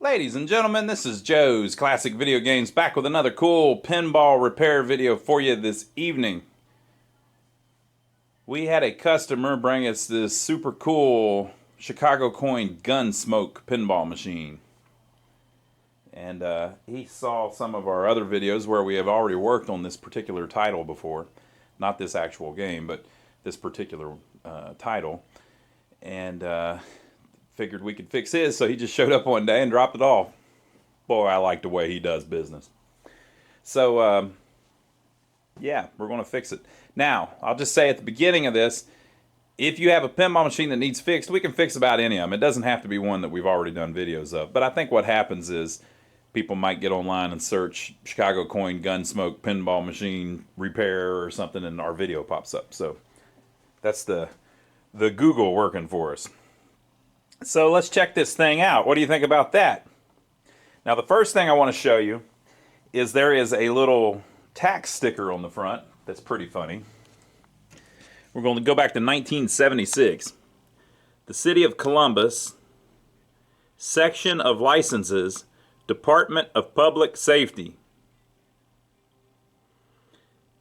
Ladies and gentlemen, this is Joe's Classic Video Games back with another cool pinball repair video for you this evening. We had a customer bring us this super cool Chicago coin Gunsmoke pinball machine. And he saw some of our other videos where we have already worked on this particular title before. Not this actual game, but this particular title. And figured we could fix his, so he just showed up one day and dropped it off. Boy, I like the way he does business. So, yeah, we're going to fix it. Now, I'll just say at the beginning of this, if you have a pinball machine that needs fixed, we can fix about any of them. It doesn't have to be one that we've already done videos of. But I think what happens is people might get online and search Chicago coin Gunsmoke pinball machine repair or something, and our video pops up. So that's the Google working for us. So let's check this thing out. What do you think about that? Now the first thing I want to show you is there is a little tax sticker on the front that's pretty funny. We're going to go back to 1976. The City of Columbus, Section of Licenses, Department of Public Safety.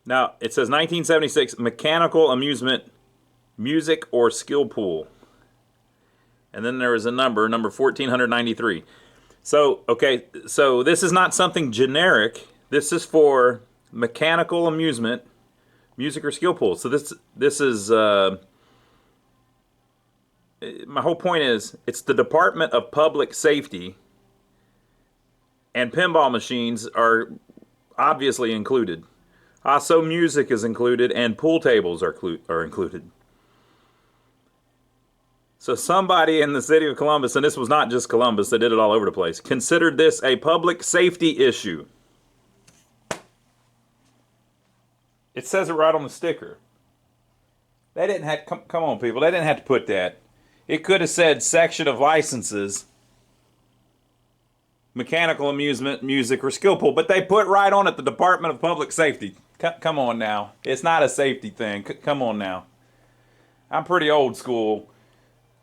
Now it says 1976 Mechanical Amusement, Music or Skill Pool. And then there is a number 1493. So, okay, so this is not something generic. This is for mechanical amusement, music or skill pool. So this is, my whole point is, it's the Department of Public Safety, and pinball machines are obviously included. Also, music is included, and pool tables are included. So somebody in the city of Columbus, and this was not just Columbus, they did it all over the place, considered this a public safety issue. It says it right on the sticker. They didn't have, come on people, they didn't have to put that. It could have said Section of Licenses, Mechanical Amusement, Music, or Skill Pool, but they put right on it the Department of Public Safety. Come on now. It's not a safety thing. Come on now. I'm pretty old school.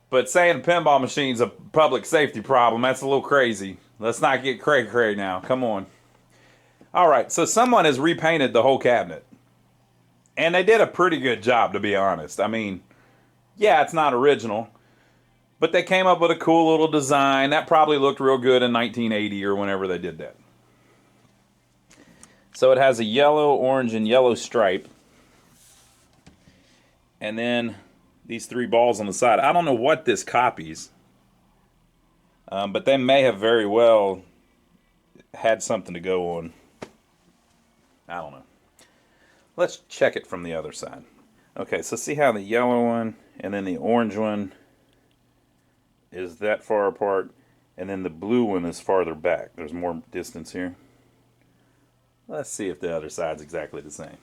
But saying pinball machine's a public safety problem, that's a little crazy. Let's not get cray-cray now. Come on. All right, so someone has repainted the whole cabinet. And they did a pretty good job, to be honest. I mean, yeah, it's not original. But they came up with a cool little design. That probably looked real good in 1980 or whenever they did that. So it has a yellow, orange, and yellow stripe. And then these three balls on the side. I don't know what this copies, but they may have very well had something to go on. I don't know. Let's check it from the other side. Okay, so see how the yellow one and then the orange one is that far apart, and then the blue one is farther back. There's more distance here. Let's see if the other side's exactly the same.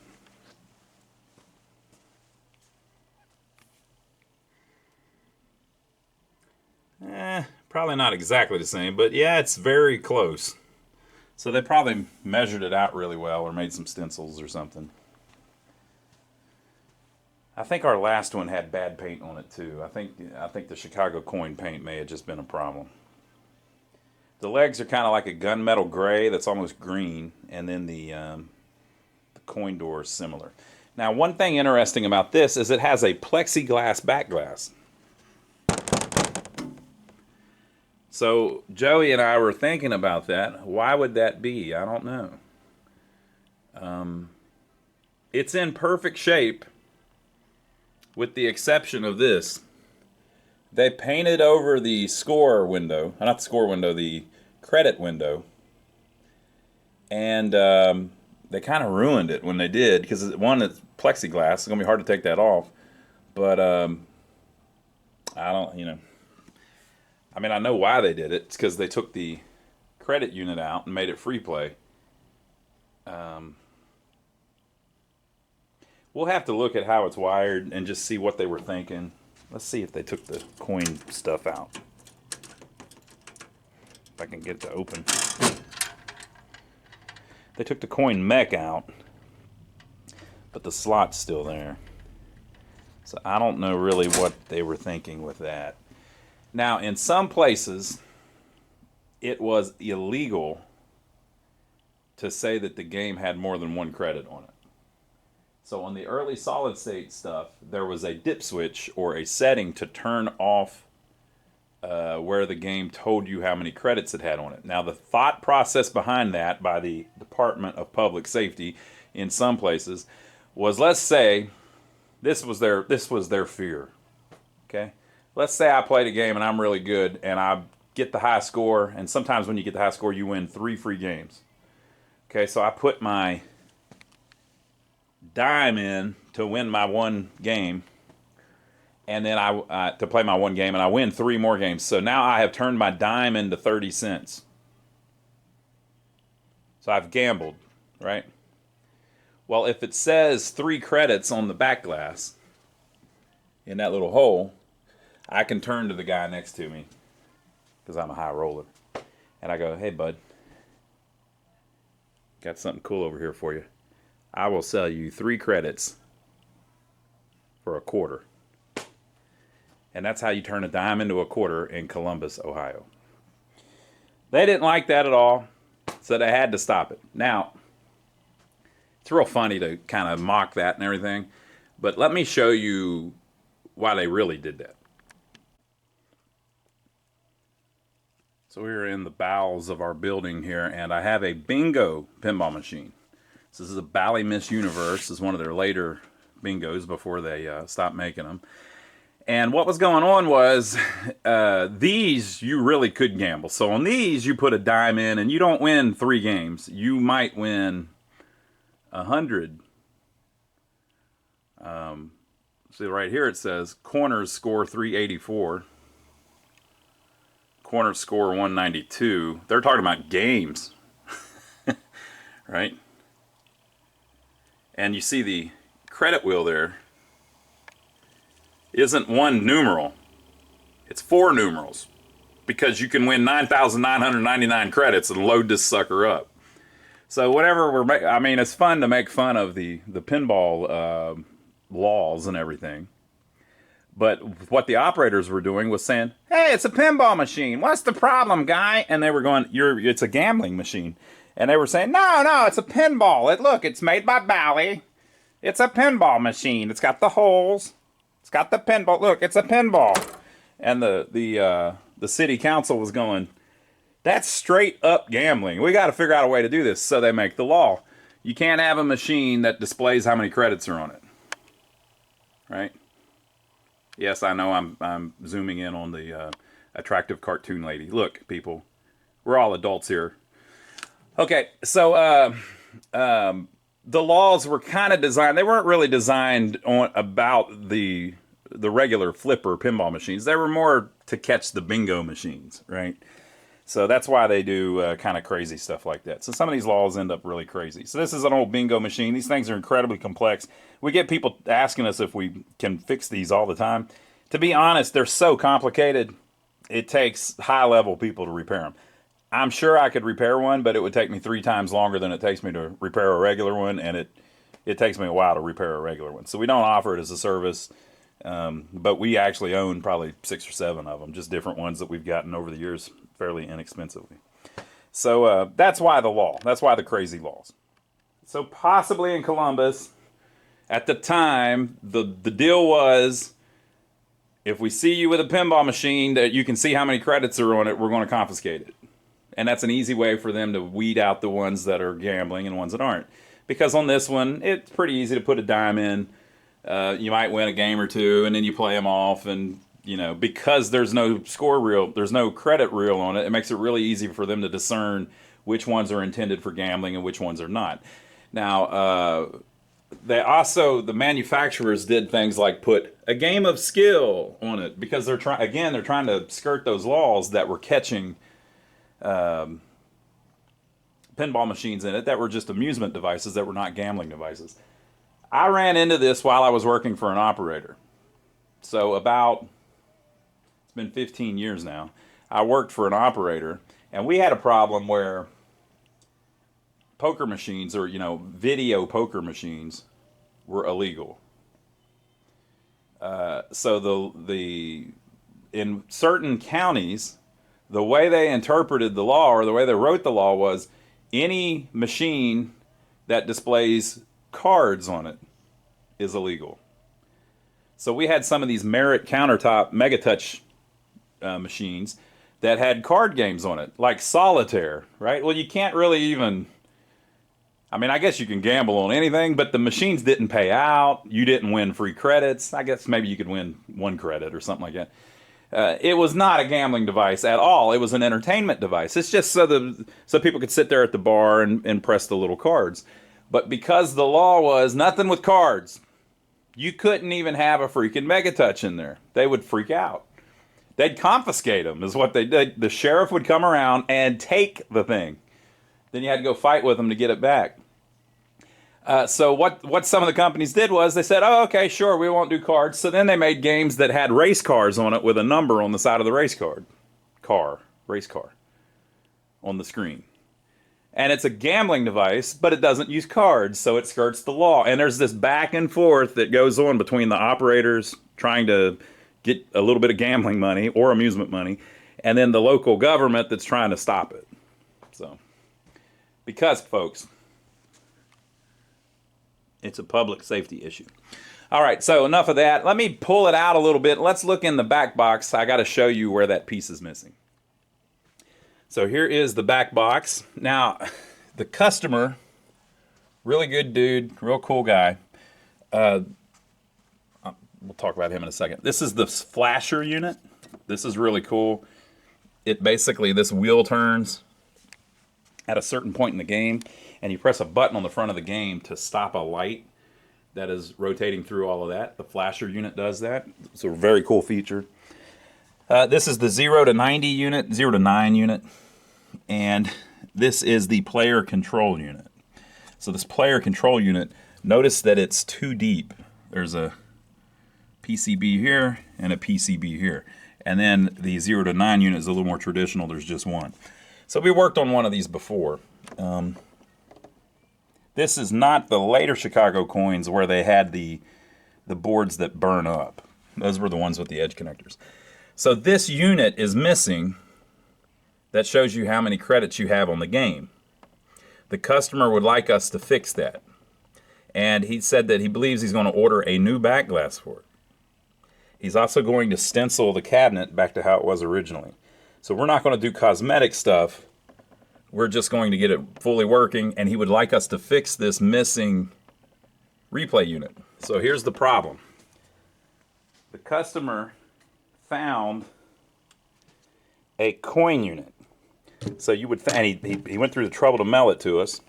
Probably not exactly the same, but yeah, it's very close. So they probably measured it out really well or made some stencils or something. I think our last one had bad paint on it too. I think the Chicago coin paint may have just been a problem. The legs are kind of like a gunmetal gray that's almost green, and then the coin door is similar. Now, one thing interesting about this is it has a plexiglass back glass. So Joey and I were thinking about that. Why would that be? I don't know. It's in perfect shape with the exception of this. They painted over the score window, not the score window, the credit window. And they kind of ruined it when they did, because one, it's plexiglass. It's going to be hard to take that off. But I don't, you know. I mean, I know why they did it. It's because they took the credit unit out and made it free play. We'll have to look at how it's wired and just see what they were thinking. Let's see if they took the coin stuff out. If I can get it to open. They took the coin mech out, but the slot's still there. So I don't know really what they were thinking with that. Now, in some places, it was illegal to say that the game had more than one credit on it. So on the early solid state stuff, there was a dip switch or a setting to turn off where the game told you how many credits it had on it. Now the thought process behind that by the Department of Public Safety in some places was, let's say this was their fear. Okay? Let's say I played a game and I'm really good and I get the high score, and sometimes when you get the high score you win 3 free games. Okay, so I put my dime in to win my one game, and then I to play my one game, and I win 3 more games. So now I have turned my dime into 30 cents. So I've gambled, right? Well, if it says 3 credits on the back glass in that little hole, I can turn to the guy next to me, because I'm a high roller, and I go, "Hey, bud, got something cool over here for you. I will sell you 3 credits for a quarter." And that's how you turn a dime into a quarter in Columbus, Ohio. They didn't like that at all, so they had to stop it. Now, it's real funny to kind of mock that and everything, but let me show you why they really did that. So we're in the bowels of our building here, and I have a bingo pinball machine. So this is a Bally Miss Universe. This is one of their later bingos before they stopped making them. And what was going on was, these you really could gamble. So on these, you put a dime in, and you don't win 3 games. You might win 100. See right here it says corners score 384. Corners score 192. They're talking about games, right? And you see the credit wheel there isn't 1 numeral. It's 4 numerals, because you can win 9,999 credits and load this sucker up. So whatever I mean, it's fun to make fun of the pinball laws and everything. But what the operators were doing was saying, "Hey, it's a pinball machine. What's the problem, guy?" And they were going, "It's a gambling machine." And they were saying, No, it's a pinball. Look, it's made by Bally. It's a pinball machine. It's got the holes. It's got the pinball. Look, it's a pinball." And the city council was going, "That's straight up gambling. We got to figure out a way to do this." So they make the law. You can't have a machine that displays how many credits are on it. Right? Yes, I know I'm zooming in on the attractive cartoon lady. Look, people, we're all adults here. Okay, so the laws were kind of designed. They weren't really designed about the regular flipper pinball machines. They were more to catch the bingo machines, right? So that's why they do kind of crazy stuff like that. So some of these laws end up really crazy. So this is an old bingo machine. These things are incredibly complex. We get people asking us if we can fix these all the time. To be honest, they're so complicated, it takes high-level people to repair them. I'm sure I could repair one, but it would take me 3 times longer than it takes me to repair a regular one, and it takes me a while to repair a regular one. So we don't offer it as a service, but we actually own probably 6 or 7 of them, just different ones that we've gotten over the years fairly inexpensively. So that's why the law. That's why the crazy laws. So possibly in Columbus, at the time, the deal was, if we see you with a pinball machine that you can see how many credits are on it, we're going to confiscate it. And that's an easy way for them to weed out the ones that are gambling and ones that aren't. Because on this one, it's pretty easy to put a dime in. You might win a game or 2, and then you play them off. And, because there's no score reel, there's no credit reel on it, it makes it really easy for them to discern which ones are intended for gambling and which ones are not. Now, the manufacturers did things like put a game of skill on it, because they're trying to skirt those laws that were catching pinball machines in it that were just amusement devices, that were not gambling devices. I ran into this while I was working for an operator. So it's been 15 years now. I worked for an operator, and we had a problem where poker machines, or video poker machines, were illegal. So in certain counties, the way they interpreted the law, or the way they wrote the law, was any machine that displays cards on it is illegal. So we had some of these Merit countertop Megatouch machines that had card games on it, like solitaire, right? Well, you can't really even... I mean, I guess you can gamble on anything, but the machines didn't pay out. You didn't win free credits. I guess maybe you could win 1 credit or something like that. It was not a gambling device at all. It was an entertainment device. It's just so people could sit there at the bar and press the little cards. But because the law was nothing with cards, you couldn't even have a freaking Megatouch in there. They would freak out. They'd confiscate them, is what they did. The sheriff would come around and take the thing. Then you had to go fight with them to get it back. So what some of the companies did was they said, oh, okay, sure, we won't do cards. So then they made games that had race cars on it with a number on the side of the race car on the screen. And it's a gambling device, but it doesn't use cards, so it skirts the law. And there's this back and forth that goes on between the operators trying to get a little bit of gambling money or amusement money, and then the local government that's trying to stop it. So, because, folks, it's a public safety issue. All right, so enough of that. Let me pull it out a little bit. Let's look in the back box. I got to show you where that piece is missing. So here is the back box. Now, the customer, really good dude, real cool guy. We'll talk about him in a second. This is the flasher unit. This is really cool. It basically, this wheel turns at a certain point in the game, and you press a button on the front of the game to stop a light that is rotating through all of that. The flasher unit does that. It's a very cool feature. This is the 0 to 90 unit, 0 to 9 unit, and this is the player control unit. So this player control unit, notice that it's too deep. There's a PCB here and a PCB here. And then the 0 to 9 unit is a little more traditional. There's just one. So we worked on one of these before. This is not the later Chicago coins where they had the boards that burn up. Those were the ones with the edge connectors. So this unit is missing. That shows you how many credits you have on the game. The customer would like us to fix that. And he said that he believes he's going to order a new back glass for it. He's also going to stencil the cabinet back to how it was originally. So we're not going to do cosmetic stuff. We're just going to get it fully working, and he would like us to fix this missing replay unit. So here's the problem. The customer found a coin unit. So you would think, he went through the trouble to mail it to us,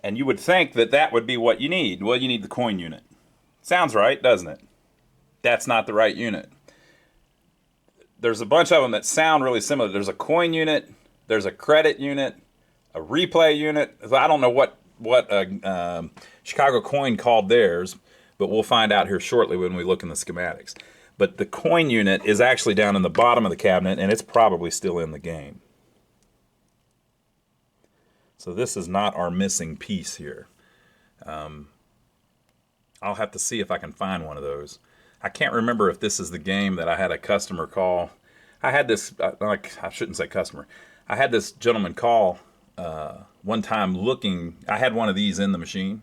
and you would think that that would be what you need. Well, you need the coin unit. Sounds right, doesn't it? That's not the right unit. There's a bunch of them that sound really similar. There's a coin unit, there's a credit unit, a replay unit. I don't know what Chicago Coin called theirs, but we'll find out here shortly when we look in the schematics. But the coin unit is actually down in the bottom of the cabinet, and it's probably still in the game. So this is not our missing piece here. I'll have to see if I can find one of those. I can't remember if this is the game that I had a customer call. I had this, I shouldn't say customer. I had this gentleman call one time looking. I had one of these in the machine,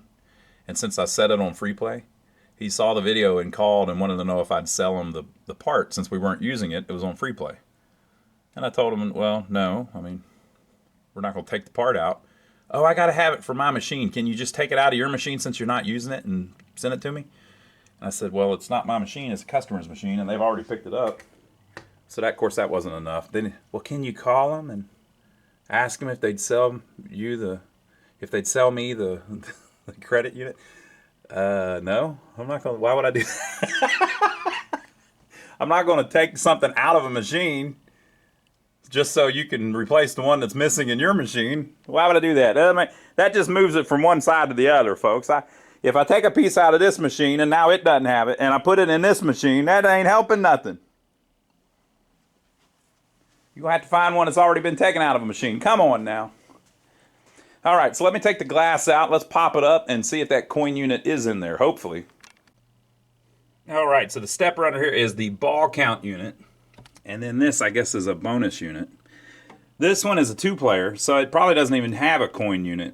and since I set it on free play, he saw the video and called and wanted to know if I'd sell him the part since we weren't using it. It was on free play. And I told him, well, no, I mean, we're not going to take the part out. Oh, I got to have it for my machine. Can you just take it out of your machine since you're not using it and send it to me? And I said, well, it's not my machine, it's a customer's machine, and they've already picked it up. So that, of course, that wasn't enough. Then, well, can you call them and ask them if they'd sell me the credit unit? No, I'm not going to. Why would I do that? I'm not going to take something out of a machine just so you can replace the one that's missing in your machine. Why would I do that? That just moves it from one side to the other, folks. If I take a piece out of this machine and now it doesn't have it, and I put it in this machine, that ain't helping nothing. You're going to have to find one that's already been taken out of a machine. Come on now. All right, so let me take the glass out. Let's pop it up and see if that coin unit is in there, hopefully. All right, so the step runner here is the ball count unit. And then this, I guess, is a bonus unit. This one is a 2-player, so it probably doesn't even have a coin unit.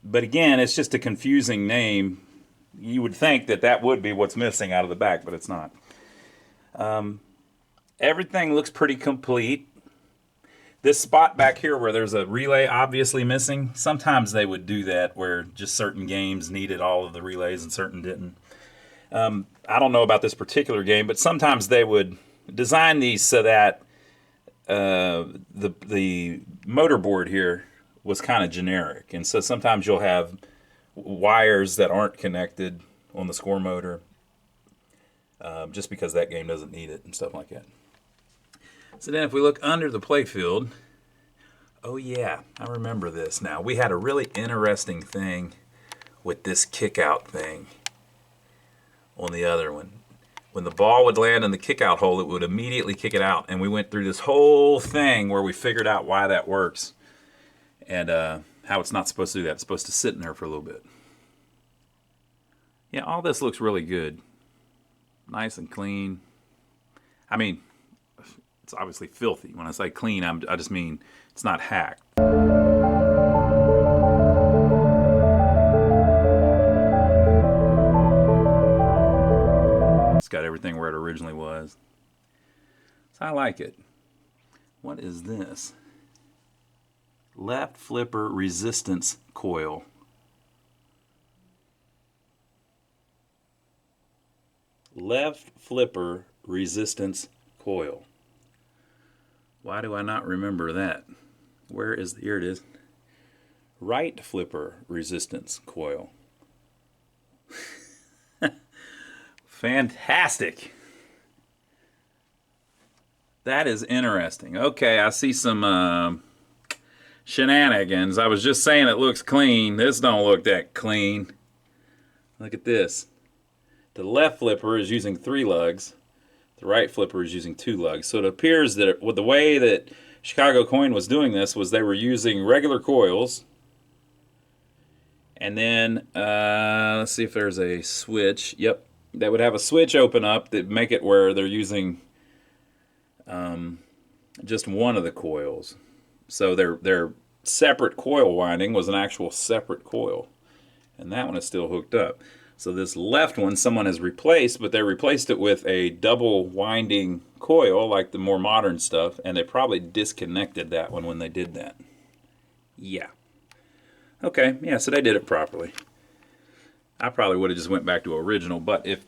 But again, it's just a confusing name. You would think that that would be what's missing out of the back, but it's not. Everything looks pretty complete. This spot back here where there's a relay obviously missing, sometimes they would do that where just certain games needed all of the relays and certain didn't. I don't know about this particular game, but sometimes they would design these so that the motorboard here was kind of generic. And so sometimes you'll have wires that aren't connected on the score motor just because that game doesn't need it and stuff like that. So then if we look under the playfield, oh yeah, I remember this now. We had a really interesting thing with this kick-out thing on the other one. When the ball would land in the kick-out hole, it would immediately kick it out. And we went through this whole thing where we figured out why that works and how it's not supposed to do that. It's supposed to sit in there for a little bit. Yeah, all this looks really good. Nice and clean. I mean, it's obviously filthy. When I say clean, I just mean it's not hacked. It's got everything where it originally was. So I like it. What is this? Left flipper resistance coil. Left flipper resistance coil. Why do I not remember that? Where is, here it is. Right flipper resistance coil. Fantastic. That is interesting. Okay, I see some shenanigans. I was just saying it looks clean. This don't look that clean. Look at this. The left flipper is using 3 lugs. The right flipper is using 2 lugs. So it appears that with the way that Chicago Coin was doing this was they were using regular coils. And then, let's see if there's a switch. Yep, they would have a switch open up that make it where they're using just one of the coils. So their separate coil winding was an actual separate coil. And that one is still hooked up. So this left one someone has replaced, but they replaced it with a double winding coil like the more modern stuff, and they probably disconnected that one when they did that. Yeah. Okay, yeah, so they did it properly. I probably would have just went back to original, but if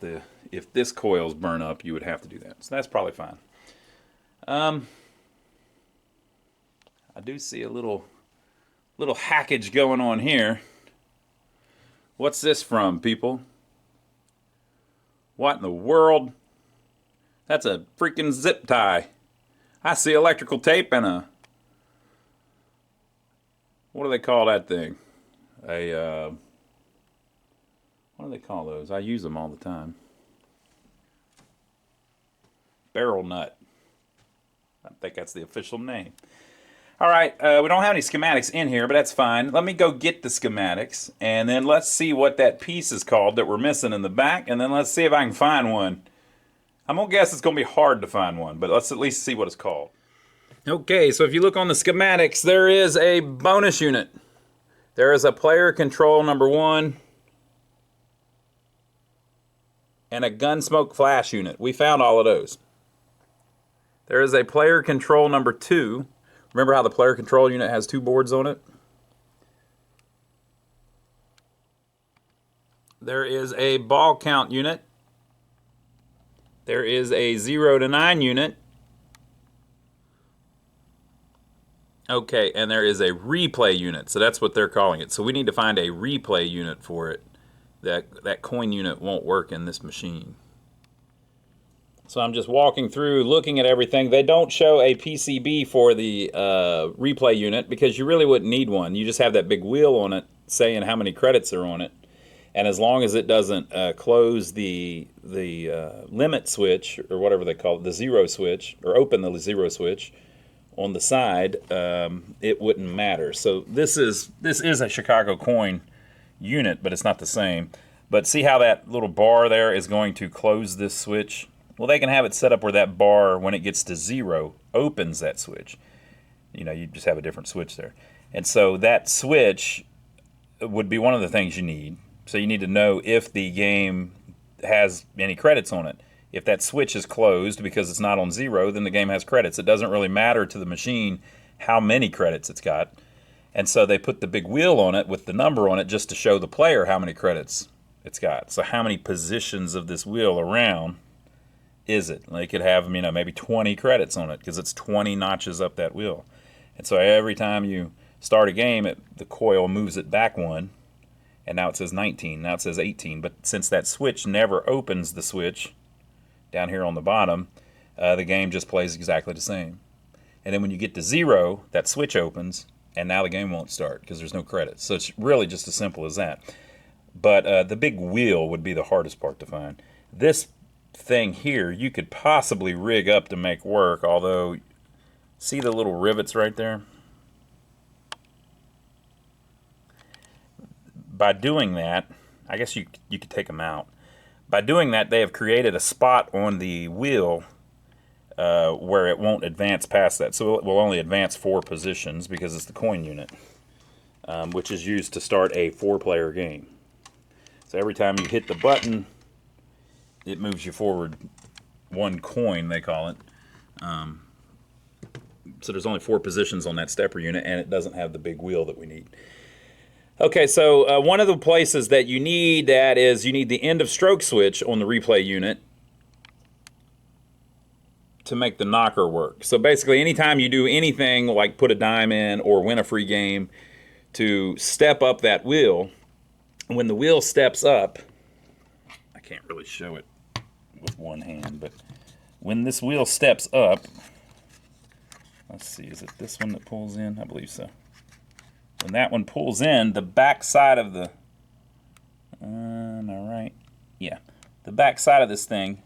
this coil's burn up, you would have to do that. So that's probably fine. I do see a little hackage going on here. What's this from, people? What in the world? That's a freaking zip tie. I see electrical tape and a... What do they call that thing? What do they call those? I use them all the time. Barrel nut. I think that's the official name. All right, we don't have any schematics in here, but that's fine. Let me go get the schematics, and then let's see what that piece is called that we're missing in the back, and then let's see if I can find one. I'm going to guess it's going to be hard to find one, but let's at least see what it's called. Okay, so if you look on the schematics, there is a bonus unit. There is a player control number 1 and a Gunsmoke flash unit. We found all of those. There is a player control number 2. Remember how the player control unit has 2 boards on it? There is a ball count unit. There is a 0 to 9 unit. Okay, and there is a replay unit. So that's what they're calling it. So we need to find a replay unit for it. That coin unit won't work in this machine. So I'm just walking through, looking at everything. They don't show a PCB for the replay unit because you really wouldn't need one. You just have that big wheel on it saying how many credits are on it. And as long as it doesn't close the limit switch, or whatever they call it, the 0 switch, or open the 0 switch on the side, it wouldn't matter. So this is a Chicago Coin unit, but it's not the same. But see how that little bar there is going to close this switch? Well, they can have it set up where that bar, when it gets to 0, opens that switch. You know, you just have a different switch there. And so that switch would be one of the things you need. So you need to know if the game has any credits on it. If that switch is closed because it's not on 0, then the game has credits. It doesn't really matter to the machine how many credits it's got. And so they put the big wheel on it with the number on it just to show the player how many credits it's got. So how many positions of this wheel around is it? They could have, you know, maybe 20 credits on it because it's 20 notches up that wheel. And so every time you start a game, the coil moves it back one, and now it says 19, now it says 18. But since that switch never opens the switch down here on the bottom, the game just plays exactly the same. And then when you get to 0, that switch opens, and now the game won't start because there's no credits. So it's really just as simple as that. But the big wheel would be the hardest part to find. This thing here, you could possibly rig up to make work, although, see the little rivets right there? By doing that, I guess you could take them out. By doing that, they have created a spot on the wheel where it won't advance past that. So it will only advance 4 positions because it's the coin unit, which is used to start a 4-player game. So every time you hit the button, it moves you forward 1 coin, they call it. So there's only 4 positions on that stepper unit, and it doesn't have the big wheel that we need. Okay, so one of the places that you need that is you need the end of stroke switch on the replay unit to make the knocker work. So basically, anytime you do anything like put a dime in or win a free game, to step up that wheel, when the wheel steps up, I can't really show it with one hand, but when this wheel steps up, let's see, is it this one that pulls in? I believe so. When that one pulls in, the back side of the, all right, yeah, the back side of this thing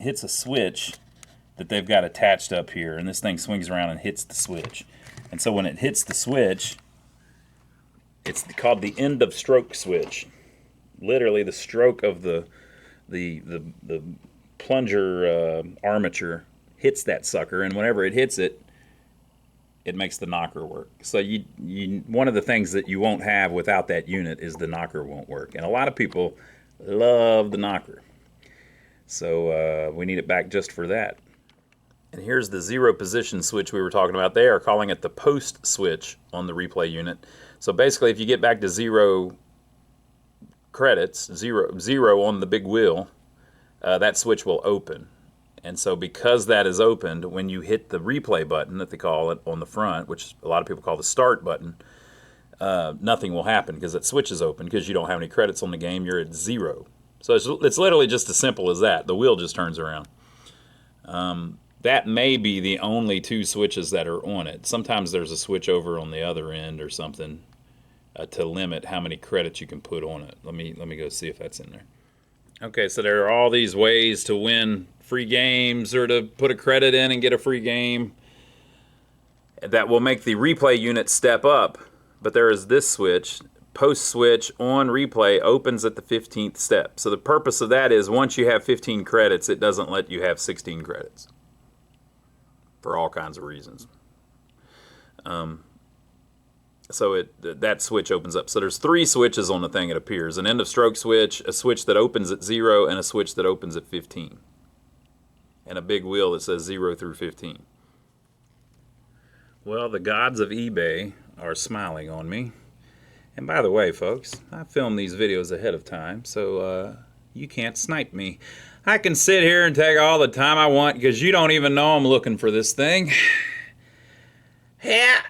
hits a switch that they've got attached up here, and this thing swings around and hits the switch. And so when it hits the switch, it's called the end of stroke switch. Literally, the stroke of the plunger armature hits that sucker, and whenever it hits it, it makes the knocker work. So one of the things that you won't have without that unit is the knocker won't work. And a lot of people love the knocker. So we need it back just for that. And here's the 0 position switch we were talking about. They are calling it the post switch on the replay unit. So basically, if you get back to 0 credits, zero on the big wheel, that switch will open. And so because that is opened, when you hit the replay button that they call it on the front, which a lot of people call the start button, nothing will happen because that switch is open because you don't have any credits on the game. You're at 0. So it's literally just as simple as that. The wheel just turns around. That may be the only 2 switches that are on it. Sometimes there's a switch over on the other end or something to limit how many credits you can put on it. Let me go see if that's in there. Okay, so there are all these ways to win free games or to put a credit in and get a free game that will make the replay unit step up. But there is this switch, post switch on replay, opens at the 15th step. So the purpose of that is once you have 15 credits, it doesn't let you have 16 credits for all kinds of reasons. So that switch opens up. So there's 3 switches on the thing, it appears. An end of stroke switch, a switch that opens at 0, and a switch that opens at 15. And a big wheel that says 0 through 15. Well, the gods of eBay are smiling on me. And by the way, folks, I film these videos ahead of time, so you can't snipe me. I can sit here and take all the time I want because you don't even know I'm looking for this thing. Yeah.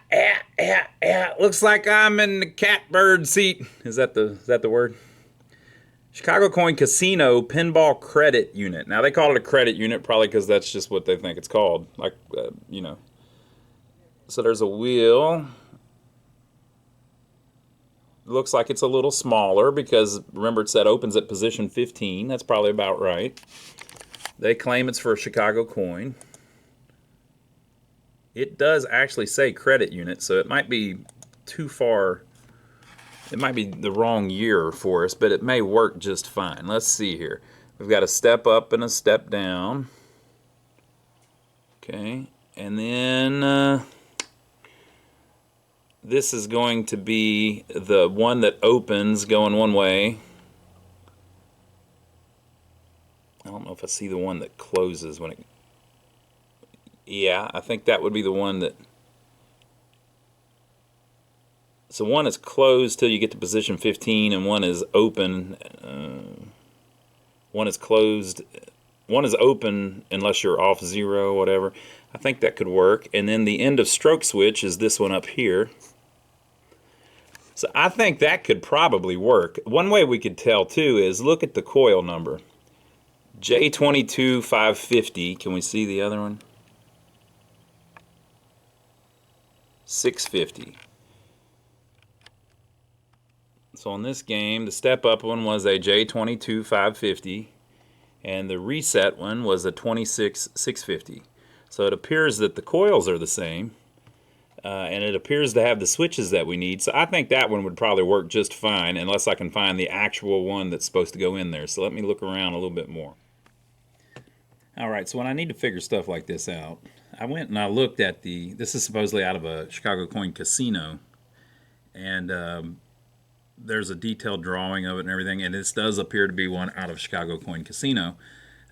Looks like I'm in the catbird seat. Is that the word? Chicago Coin Casino Pinball Credit Unit. Now, they call it a credit unit probably because that's just what they think it's called. Like, you know. So there's a wheel. Looks like it's a little smaller because, remember, it said opens at position 15. That's probably about right. They claim it's for a Chicago coin. It does actually say credit unit, so it might be too far. It might be the wrong year for us, but it may work just fine. Let's see here. We've got a step up and a step down. Okay, and then This is going to be the one that opens going one way. I don't know if I see the one that closes when it... Yeah, I think that would be the one that... So one is closed till you get to position 15, and one is open. One is closed. One is open unless you're off 0, whatever. I think that could work. And then the end of stroke switch is this one up here. So I think that could probably work. One way we could tell too is look at the coil number. J22550. Can we see the other one? 650. So on this game, the step up one was a J22550, and the reset one was a 26650. So it appears that the coils are the same, and it appears to have the switches that we need. So I think that one would probably work just fine, unless I can find the actual one that's supposed to go in there. So let me look around a little bit more. Alright, so when I need to figure stuff like this out, I went and I looked at the... This is supposedly out of a Chicago coin casino, and there's a detailed drawing of it and everything, and this does appear to be one out of Chicago coin casino.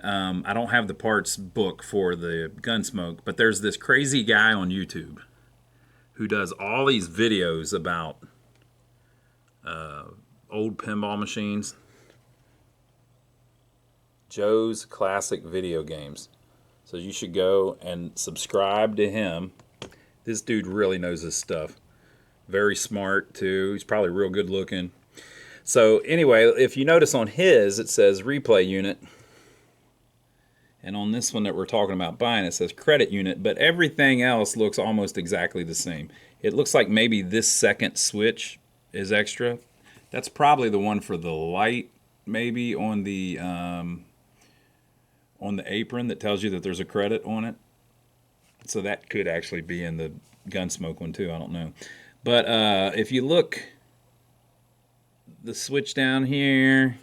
I don't have the parts book for the Gunsmoke, but there's this crazy guy on YouTube who does all these videos about old pinball machines. Joe's Classic Video Games. So you should go and subscribe to him. This dude really knows his stuff. Very smart too. He's probably real good looking. So anyway, if you notice on his, it says replay unit. And on this one that we're talking about buying, it says credit unit, but everything else looks almost exactly the same. It looks like maybe this second switch is extra. That's probably the one for the light, maybe on the apron that tells you that there's a credit on it. So that could actually be in the Gunsmoke one too, I don't know. But if you look, the switch down here,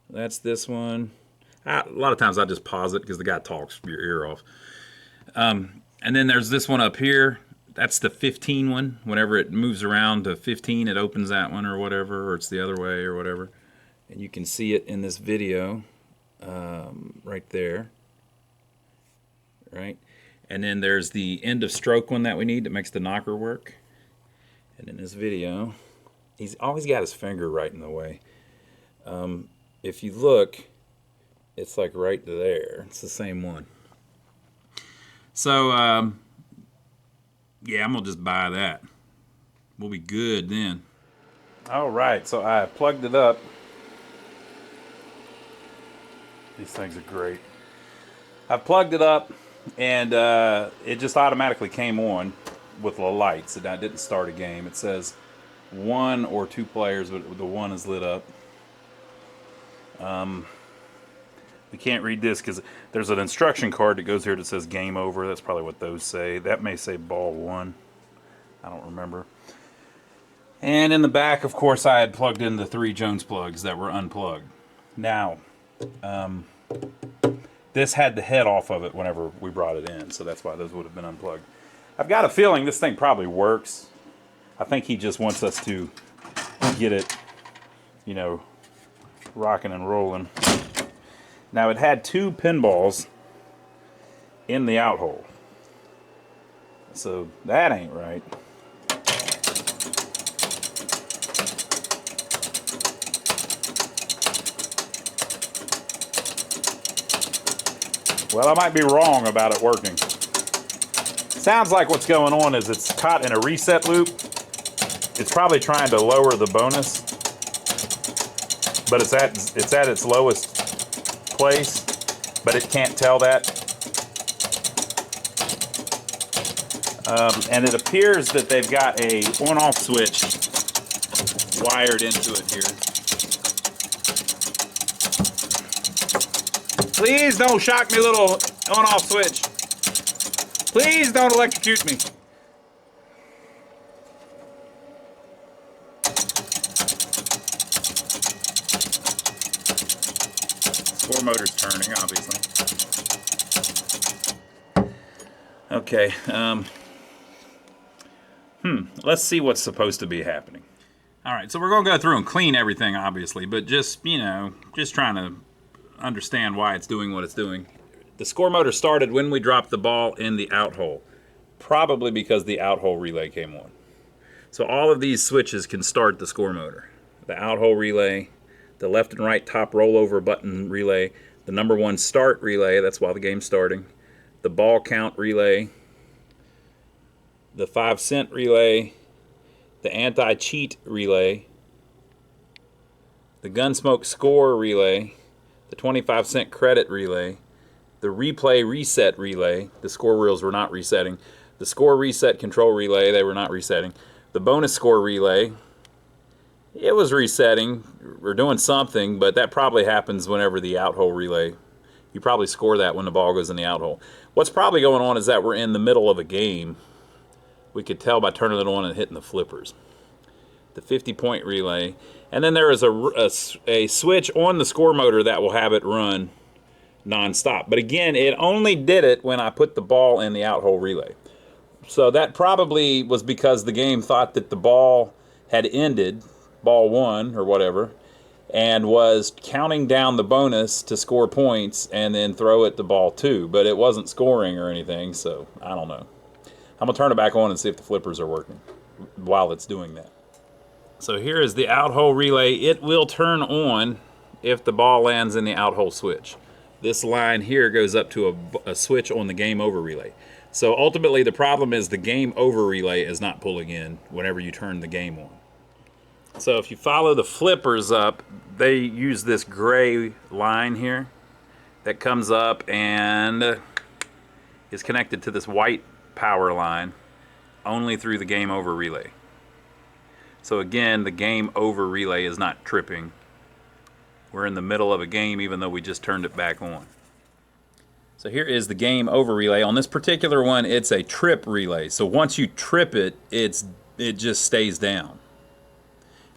that's this one. A lot of times I just pause it because the guy talks your ear off. And then there's this one up here. That's the 15 one. Whenever it moves around to 15, it opens that one or whatever, or it's the other way or whatever. And you can see it in this video right there. Right? And then there's the end of stroke one that we need that makes the knocker work. And in this video, he's always got his finger right in the way. If you look, it's like right there. It's the same one. So, yeah, I'm going to just buy that. We'll be good then. All right, so I plugged it up. These things are great. I plugged it up, and it just automatically came on with the lights. It didn't start a game. It says 1 or 2 players, but the 1 is lit up. We can't read this because there's an instruction card that goes here that says game over. That's probably what those say. That may say ball 1. I don't remember. And in the back, of course, I had plugged in the 3 Jones plugs that were unplugged. Now, this had the head off of it whenever we brought it in, so that's why those would have been unplugged. I've got a feeling this thing probably works. I think he just wants us to get it, you know, rocking and rolling. Now, it had 2 pinballs in the out hole, so that ain't right. Well, I might be wrong about it working. Sounds like what's going on is it's caught in a reset loop. It's probably trying to lower the bonus, but it's at its lowest place, but it can't tell that. And it appears that they've got a on-off switch wired into it here. Please don't shock me, little on-off switch. Please don't electrocute me. Four motors turning, obviously. Okay. Let's see what's supposed to be happening. All right, so we're going to go through and clean everything, obviously, but just, you know, just trying to understand why it's doing what it's doing. The score motor started when we dropped the ball in the out hole, probably because the out hole relay came on. So all of these switches can start the score motor. The out hole relay, the left and right top rollover button relay, the number 1 start relay, that's while the game's starting, the ball count relay, the 5-cent relay, the anti-cheat relay, the Gunsmoke score relay, the 25-cent credit relay, the replay reset relay, the score wheels were not resetting, the score reset control relay, they were not resetting, the bonus score relay, it was resetting or doing something, but that probably happens whenever the out hole relay, you probably score that when the ball goes in the out hole. What's probably going on is that we're in the middle of a game. We could tell by turning it on and hitting the flippers. The 50-point relay. And then there is a switch on the score motor that will have it run non-stop. But again, it only did it when I put the ball in the out hole relay. So that probably was because the game thought that the ball had ended, ball 1 or whatever, and was counting down the bonus to score points and then throw it to ball 2. But it wasn't scoring or anything, so I don't know. I'm going to turn it back on and see if the flippers are working while it's doing that. So here is the out hole relay. It will turn on if the ball lands in the out hole switch. This line here goes up to a switch on the game over relay. So ultimately the problem is the game over relay is not pulling in whenever you turn the game on. So if you follow the flippers up, they use this gray line here that comes up and is connected to this white power line only through the game over relay. So again, the game over relay is not tripping. We're in the middle of a game even though we just turned it back on. So here is the game over relay. On this particular one, it's a trip relay. So once you trip it, it just stays down.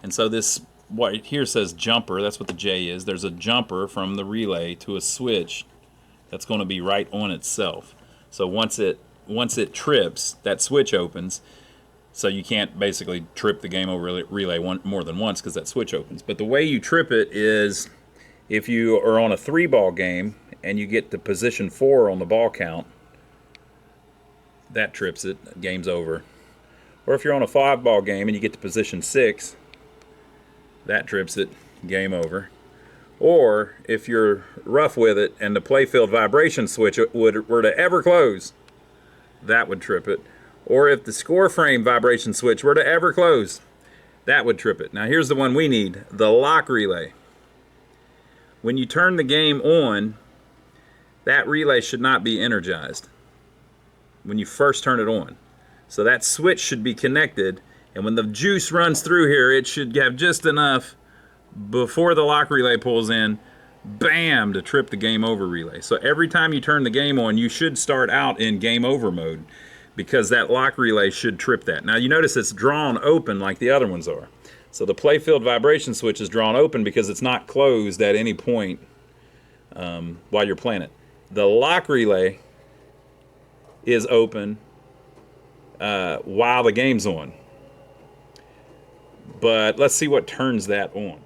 And so this, what here says jumper, that's what the J is. There's a jumper from the relay to a switch that's going to be right on itself. So once it trips, that switch opens. So you can't basically trip the game over relay more than once because that switch opens. But the way you trip it is if you are on a 3-ball game and you get to position 4 on the ball count, that trips it, game's over. Or if you're on a 5-ball game and you get to position 6, that trips it, game over. Or if you're rough with it and the Playfield vibration switch were to ever close, that would trip it. Or if the score frame vibration switch were to ever close, that would trip it. Now here's the one we need, the lock relay. When you turn the game on, that relay should not be energized when you first turn it on. So that switch should be connected, and when the juice runs through here, it should have just enough before the lock relay pulls in, bam, to trip the game over relay. So every time you turn the game on, you should start out in game over mode because that lock relay should trip that. Now you notice it's drawn open like the other ones are. So the Playfield vibration switch is drawn open because it's not closed at any point while you're playing it. The lock relay is open while the game's on. But let's see what turns that on.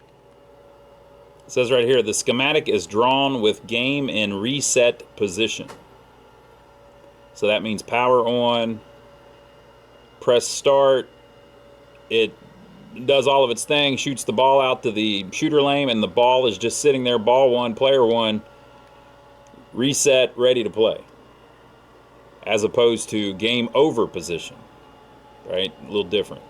It says right here, the schematic is drawn with game in reset position. So that means power on, press start, it does all of its thing, shoots the ball out to the shooter lane, and the ball is just sitting there, ball 1, player 1, reset, ready to play. As opposed to game over position, right? A little different.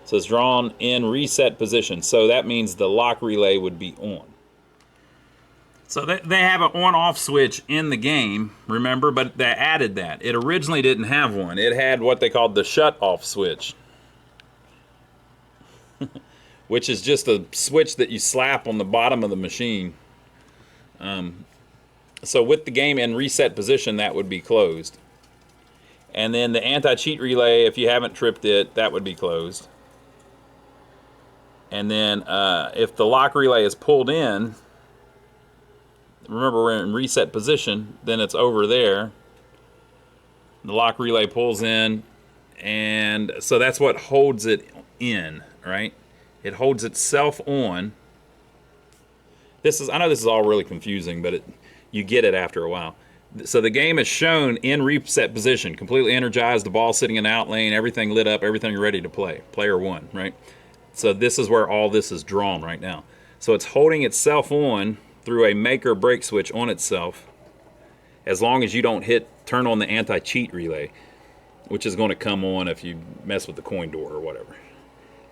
So it's drawn in reset position. So that means the lock relay would be on. So they have an on-off switch in the game, remember, but they added that. It originally didn't have one. It had what they called the shut-off switch, which is just a switch that you slap on the bottom of the machine. So with the game in reset position, that would be closed. And then the anti-cheat relay, if you haven't tripped it, that would be closed. And then if the lock relay is pulled in, remember we're in reset position, then it's over there. The lock relay pulls in, And so that's what holds it in, right? It holds itself on. I know this is all really confusing, but you get it after a while. So the game is shown in reset position, completely energized, the ball sitting in out lane, everything lit up, everything ready to play. Player 1, right? So this is where all this is drawn right now. So it's holding itself on through a make or break switch on itself, as long as you don't turn on the anti-cheat relay, which is going to come on if you mess with the coin door or whatever.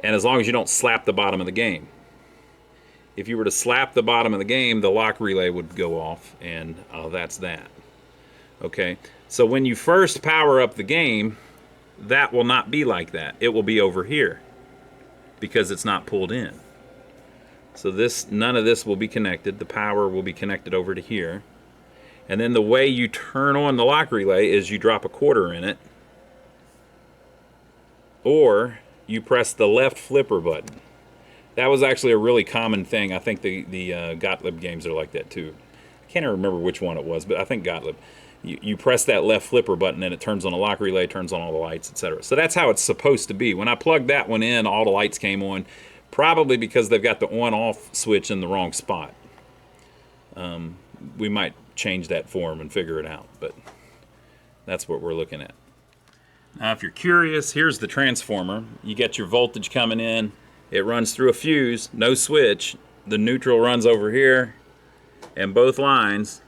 And as long as you don't slap the bottom of the game. If you were to slap the bottom of the game, the lock relay would go off, and that's that. Okay, so when you first power up the game, that will not be like that. It will be over here because it's not pulled in. So none of this will be connected. The power will be connected over to here. And then the way you turn on the lock relay is you drop a quarter in it, or you press the left flipper button. That was actually a really common thing. I think the Gottlieb games are like that too. I can't even remember which one it was, but I think Gottlieb. You press that left flipper button and it turns on a lock relay, turns on all the lights, etc. So that's how it's supposed to be. When I plugged that one in, all the lights came on, probably because they've got the on-off switch in the wrong spot. We might change that for them and figure it out, but that's what we're looking at. Now, if you're curious, here's the transformer. You get your voltage coming in. It runs through a fuse, no switch. The neutral runs over here, and both lines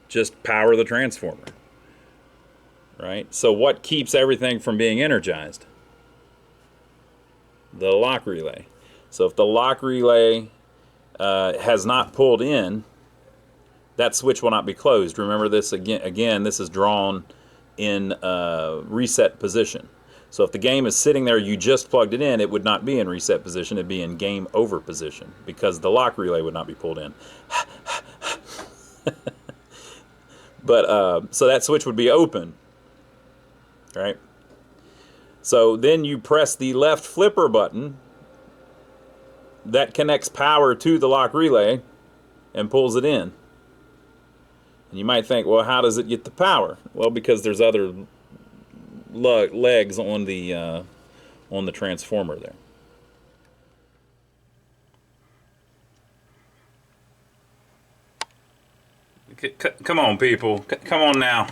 just power the transformer, right? So what keeps everything from being energized? The lock relay. So if the lock relay has not pulled in, that switch will not be closed. Remember this again, this is drawn in reset position. So if the game is sitting there, you just plugged it in, it would not be in reset position, it'd be in game over position because the lock relay would not be pulled in. But so that switch would be open, right? So then you press the left flipper button. That connects power to the lock relay and pulls it in. And you might think, well, how does it get the power? Well, because there's other legs on the transformer there. Come on, people. Come on now.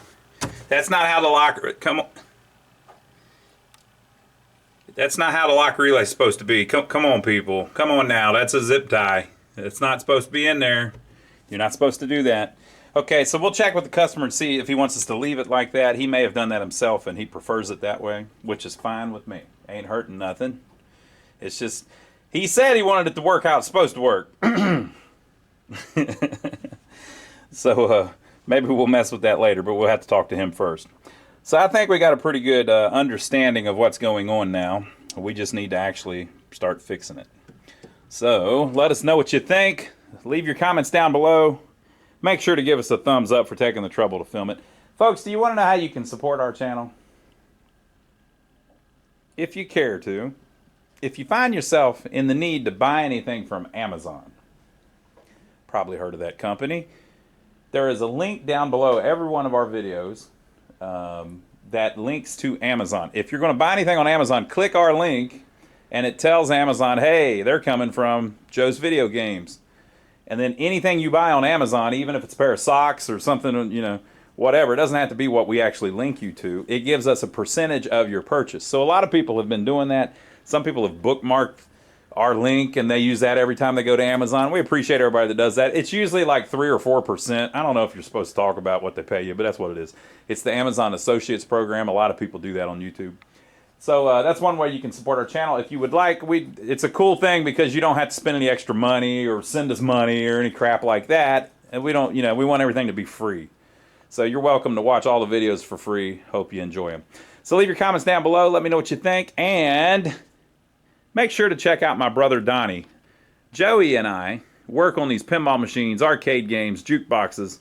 That's not how the lock. Come on. That's not how the lock relay is supposed to be. Come on, people. Come on now. That's a zip tie. It's not supposed to be in there. You're not supposed to do that. Okay, so we'll check with the customer and see if he wants us to leave it like that. He may have done that himself and he prefers it that way, which is fine with me. Ain't hurting nothing. It's just, he said he wanted it to work how it's supposed to work. So maybe we'll mess with that later, but we'll have to talk to him first. So I think we got a pretty good understanding of what's going on now. We just need to actually start fixing it. So let us know what you think. Leave your comments down below. Make sure to give us a thumbs up for taking the trouble to film it. Folks, do you want to know how you can support our channel? If you care to. If you find yourself in the need to buy anything from Amazon, probably heard of that company. There is a link down below every one of our videos that links to Amazon. If you're going to buy anything on Amazon, click our link and it tells Amazon, hey, they're coming from Joe's Video Games. And then anything you buy on Amazon, even if it's a pair of socks or something, you know, whatever, it doesn't have to be what we actually link you to. It gives us a percentage of your purchase. So a lot of people have been doing that. Some people have bookmarked our link and they use that every time they go to Amazon. We appreciate everybody that does that. It's usually like 3 or 4%. I don't know if you're supposed to talk about what they pay you, but that's what it is. It's the Amazon Associates program. A lot of people do that on YouTube. So that's one way you can support our channel. If you would like, it's a cool thing because you don't have to spend any extra money or send us money or any crap like that. And we don't, you know, we want everything to be free. So you're welcome to watch all the videos for free. Hope you enjoy them. So leave your comments down below. Let me know what you think. And make sure to check out my brother Donnie. Joey and I work on these pinball machines, arcade games, jukeboxes,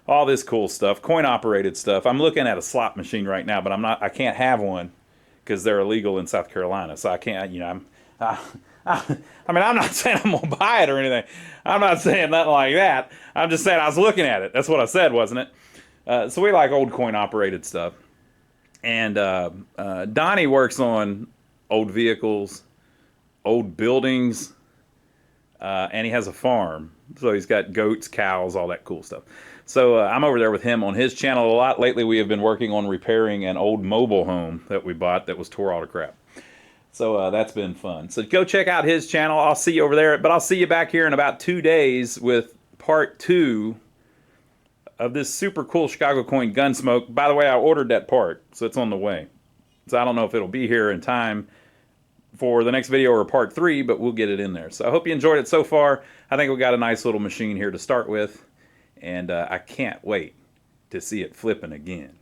all this cool stuff, coin-operated stuff. I'm looking at a slot machine right now, but I can't have one because they're illegal in South Carolina. So I can't, you know, I mean, I'm not saying I'm going to buy it or anything. I'm not saying nothing like that. I'm just saying I was looking at it. That's what I said, wasn't it? So we like old coin-operated stuff. And Donnie works on old vehicles, old buildings, and he has a farm. So he's got goats, cows, all that cool stuff. So I'm over there with him on his channel a lot. Lately we have been working on repairing an old mobile home that we bought that was tore all to crap. So that's been fun. So go check out his channel. I'll see you over there. But I'll see you back here in about 2 days with part 2 of this super cool Chicago coin Gunsmoke. By the way, I ordered that part, so it's on the way. So I don't know if it'll be here in time for the next video or part 3, but we'll get it in there. So I hope you enjoyed it so far. I think we got a nice little machine here to start with, and I can't wait to see it flipping again.